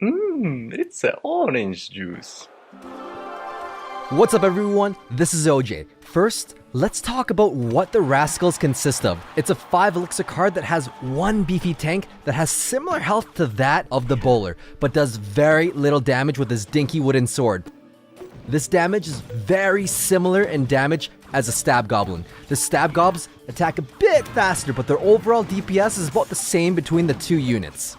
It's an orange juice. What's up everyone, this is Oj. First, let's talk about what the Rascals consist of. It's a 5 elixir card that has one beefy tank that has similar health to that of the bowler, but does very little damage with his dinky wooden sword. This damage is very similar in damage as a stab goblin. The stab gobs attack a bit faster, but their overall DPS is about the same between the two units.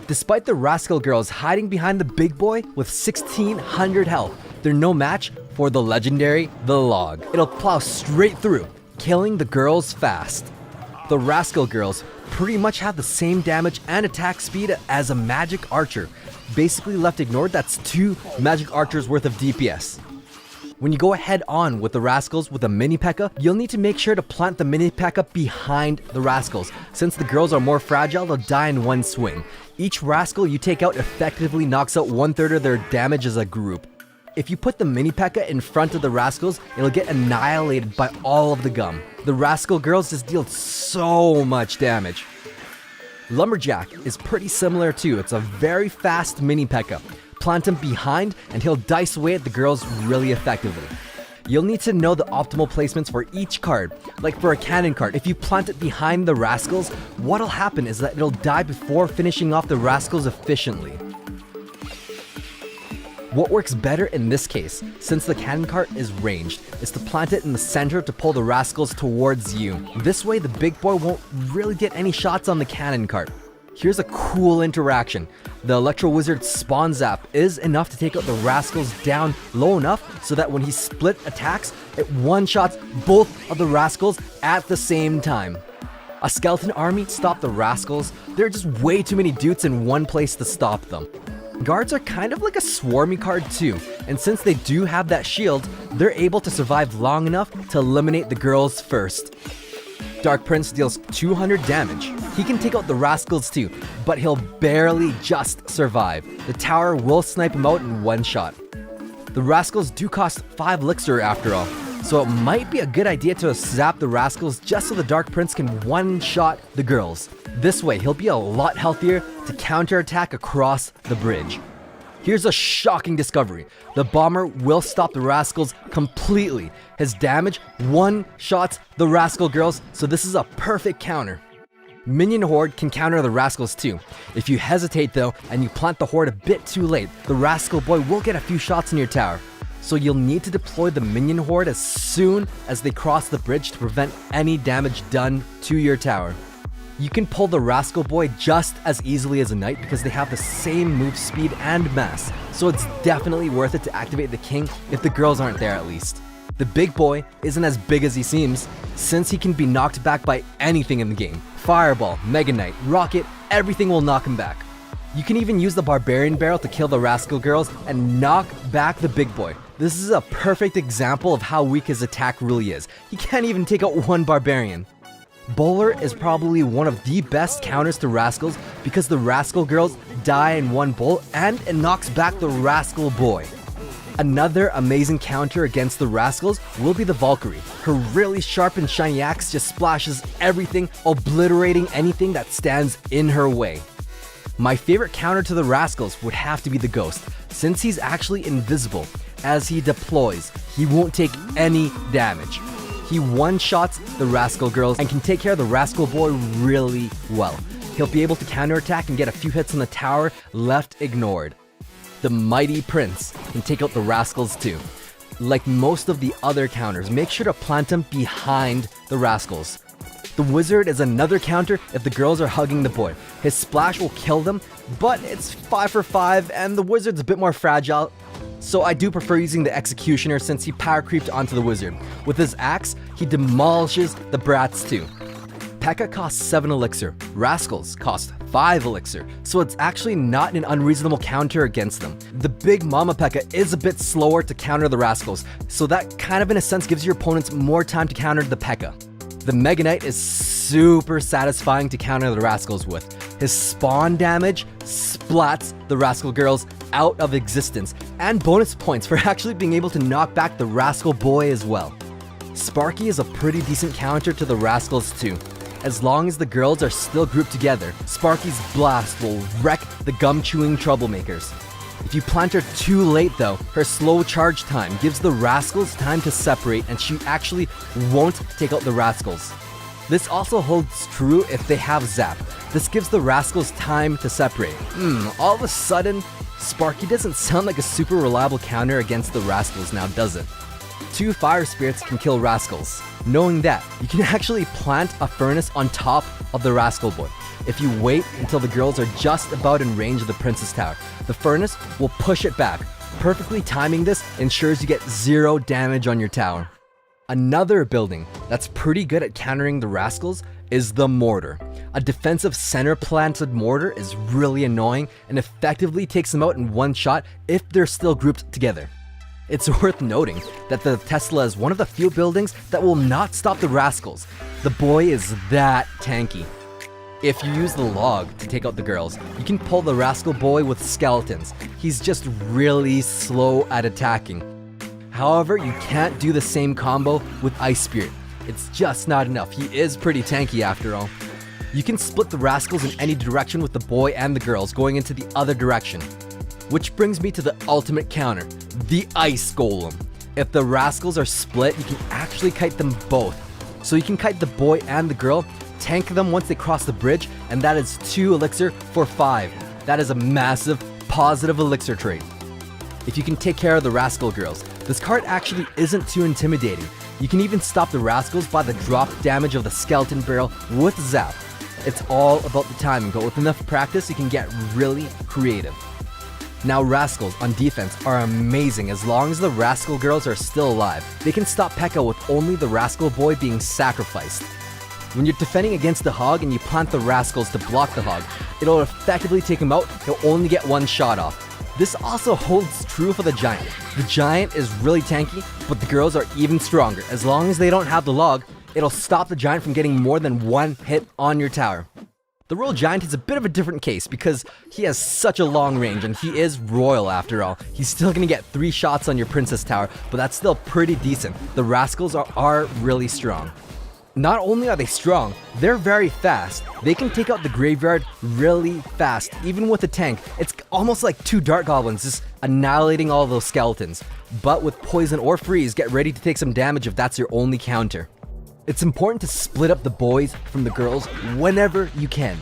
Despite the Rascal girls hiding behind the big boy with 1600 health, they're no match for the legendary The Log. It'll plow straight through, killing the girls fast. The Rascal girls pretty much have the same damage and attack speed as a magic archer. Basically left ignored, that's 2 magic archers worth of DPS. When you go head on with the Rascals with a mini P.E.K.K.A, you'll need to make sure to plant the mini P.E.K.K.A behind the Rascals. Since the girls are more fragile, they'll die in one swing. Each Rascal you take out effectively knocks out 1/3 of their damage as a group. If you put the mini P.E.K.K.A in front of the Rascals, it'll get annihilated by all of the gum. The Rascal girls just deal so much damage. Lumberjack is pretty similar too. It's a very fast mini P.E.K.K.A. Plant him behind and he'll dice away at the girls really effectively. You'll need to know the optimal placements for each card. Like for a cannon card, if you plant it behind the Rascals, what'll happen is that it'll die before finishing off the Rascals efficiently. What works better in this case, since the cannon cart is ranged, is to plant it in the center to pull the Rascals towards you. This way the big boy won't really get any shots on the cannon cart. Here's a cool interaction. The Electro Wizard's Spawn Zap is enough to take out the Rascals down low enough so that when he split attacks, it one-shots both of the Rascals at the same time. A skeleton army stopped the Rascals. There are just way too many dudes in one place to stop them. Guards are kind of like a swarmy card too, and since they do have that shield, they're able to survive long enough to eliminate the girls first. Dark Prince deals 200 damage. He can take out the Rascals too, but he'll barely just survive. The tower will snipe him out in one shot. The Rascals do cost 5 elixir after all, so it might be a good idea to zap the Rascals just so the Dark Prince can one-shot the girls. This way, he'll be a lot healthier to counterattack across the bridge. Here's a shocking discovery. The bomber will stop the Rascals completely. His damage one-shots the Rascal girls, so this is a perfect counter. Minion Horde can counter the Rascals too. If you hesitate though, and you plant the Horde a bit too late, the Rascal boy will get a few shots in your tower. So you'll need to deploy the Minion Horde as soon as they cross the bridge to prevent any damage done to your tower. You can pull the Rascal boy just as easily as a knight because they have the same move speed and mass, so it's definitely worth it to activate the king if the girls aren't there at least. The big boy isn't as big as he seems, since he can be knocked back by anything in the game. Fireball, Mega Knight, Rocket, everything will knock him back. You can even use the Barbarian Barrel to kill the Rascal girls and knock back the big boy. This is a perfect example of how weak his attack really is. He can't even take out one Barbarian. Bowler is probably one of the best counters to Rascals because the Rascal girls die in one bolt and it knocks back the Rascal boy. Another amazing counter against the Rascals will be the Valkyrie. Her really sharp and shiny axe just splashes everything, obliterating anything that stands in her way. My favorite counter to the Rascals would have to be the Ghost, since he's actually invisible. As he deploys, he won't take any damage. He one-shots the Rascal girls and can take care of the Rascal boy really well. He'll be able to counterattack and get a few hits on the tower left ignored. The Mighty Prince can take out the Rascals too. Like most of the other counters, make sure to plant him behind the Rascals. The Wizard is another counter if the girls are hugging the boy. His splash will kill them, but it's 5 for 5 and the Wizard's a bit more fragile. So I do prefer using the Executioner since he power creeped onto the Wizard. With his axe, he demolishes the brats too. P.E.K.K.A costs 7 elixir, Rascals cost 5 elixir, so it's actually not an unreasonable counter against them. The big Mama P.E.K.K.A is a bit slower to counter the Rascals, so that kind of in a sense gives your opponents more time to counter the P.E.K.K.A. The Mega Knight is super satisfying to counter the Rascals with. His spawn damage splats the Rascal girls out of existence, and bonus points for actually being able to knock back the Rascal boy as well. Sparky is a pretty decent counter to the Rascals too. as long as the girls are still grouped together. Sparky's blast will wreck the gum-chewing troublemakers. If you plant her too late though, her slow charge time gives the Rascals time to separate and she actually won't take out the Rascals. This also holds true if they have Zap. This gives the Rascals time to separate. All of a sudden, Sparky doesn't sound like a super reliable counter against the Rascals now, does it? 2 fire spirits can kill Rascals. Knowing that, you can actually plant a furnace on top of the Rascal boy. If you wait until the girls are just about in range of the Princess Tower, the furnace will push it back. Perfectly timing this ensures you get 0 damage on your tower. Another building that's pretty good at countering the Rascals is the mortar. A defensive center planted mortar is really annoying and effectively takes them out in one shot if they're still grouped together. It's worth noting that the Tesla is one of the few buildings that will not stop the Rascals. The boy is that tanky. If you use the log to take out the girls, you can pull the Rascal boy with skeletons. He's just really slow at attacking. However, you can't do the same combo with Ice Spirit. It's just not enough. He is pretty tanky after all. You can split the Rascals in any direction with the boy and the girls going into the other direction. Which brings me to the ultimate counter, the Ice Golem. If the Rascals are split, you can actually kite them both. So you can kite the boy and the girl, tank them once they cross the bridge, and that is 2 elixir for 5. That is a massive positive elixir trade. If you can take care of the Rascal girls, this card actually isn't too intimidating. You can even stop the Rascals by the drop damage of the skeleton barrel with Zap. It's all about the timing, but with enough practice, you can get really creative. Now Rascals on defense are amazing as long as the Rascal girls are still alive. They can stop P.E.K.K.A with only the Rascal boy being sacrificed. When you're defending against the Hog and you plant the Rascals to block the Hog, it'll effectively take him out. He'll only get 1 shot off. This also holds true for the Giant. The Giant is really tanky, but the girls are even stronger. As long as they don't have the log, it'll stop the Giant from getting more than 1 hit on your tower. The Royal Giant is a bit of a different case because he has such a long range and he is royal after all. He's still gonna get 3 shots on your Princess Tower, but that's still pretty decent. The Rascals are really strong. Not only are they strong, they're very fast. They can take out the graveyard really fast, even with a tank. It's almost like 2 Dart Goblins just annihilating all those skeletons. But with poison or freeze, get ready to take some damage if that's your only counter. It's important to split up the boys from the girls whenever you can.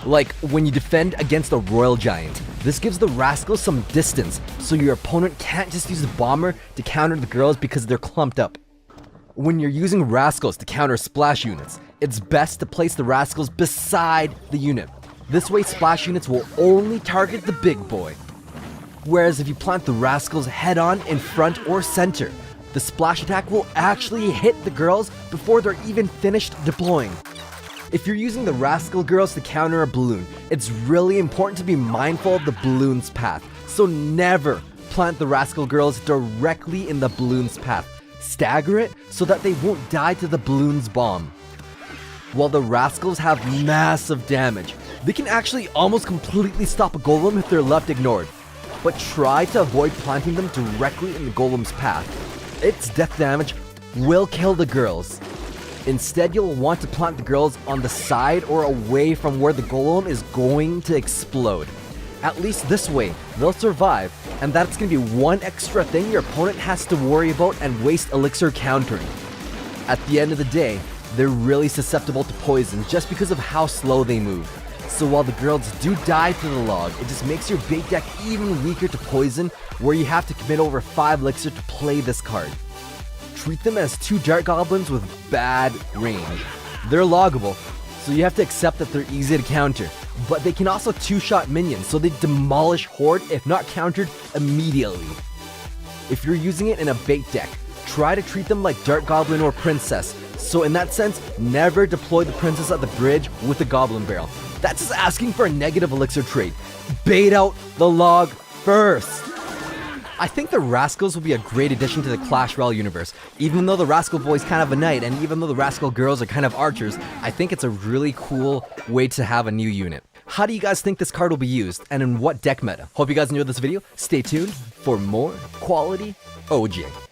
Like when you defend against a Royal Giant. This gives the Rascals some distance, so your opponent can't just use the Bomber to counter the girls because they're clumped up. When you're using Rascals to counter splash units, it's best to place the Rascals beside the unit. This way splash units will only target the big boy. Whereas if you plant the Rascals head-on in front or center, the splash attack will actually hit the girls before they're even finished deploying. If you're using the Rascal girls to counter a balloon, it's really important to be mindful of the balloon's path. So never plant the Rascal girls directly in the balloon's path. Stagger it so that they won't die to the balloon's bomb. While the Rascals have massive damage, they can actually almost completely stop a Golem if they're left ignored. But try to avoid planting them directly in the Golem's path. Its death damage will kill the girls. Instead, you'll want to plant the girls on the side or away from where the Golem is going to explode. At least this way, they'll survive, and that's going to be 1 extra thing your opponent has to worry about and waste elixir countering. At the end of the day, they're really susceptible to poison just because of how slow they move. So while the girls do die to the log, it just makes your bait deck even weaker to poison, where you have to commit over 5 elixir to play this card. Treat them as 2 Dart Goblins with bad range. They're loggable, so you have to accept that they're easy to counter, but they can also 2-shot minions, so they demolish Horde if not countered immediately. If you're using it in a bait deck, try to treat them like Dart Goblin or Princess, so in that sense, never deploy the Princess at the bridge with a Goblin Barrel. That's just asking for a negative elixir trade. Bait out the log first. I think the Rascals will be a great addition to the Clash Royale universe. Even though the Rascal boy's kind of a knight, and even though the Rascal girls are kind of archers, I think it's a really cool way to have a new unit. How do you guys think this card will be used, and in what deck meta? Hope you guys enjoyed this video. Stay tuned for more quality OJ.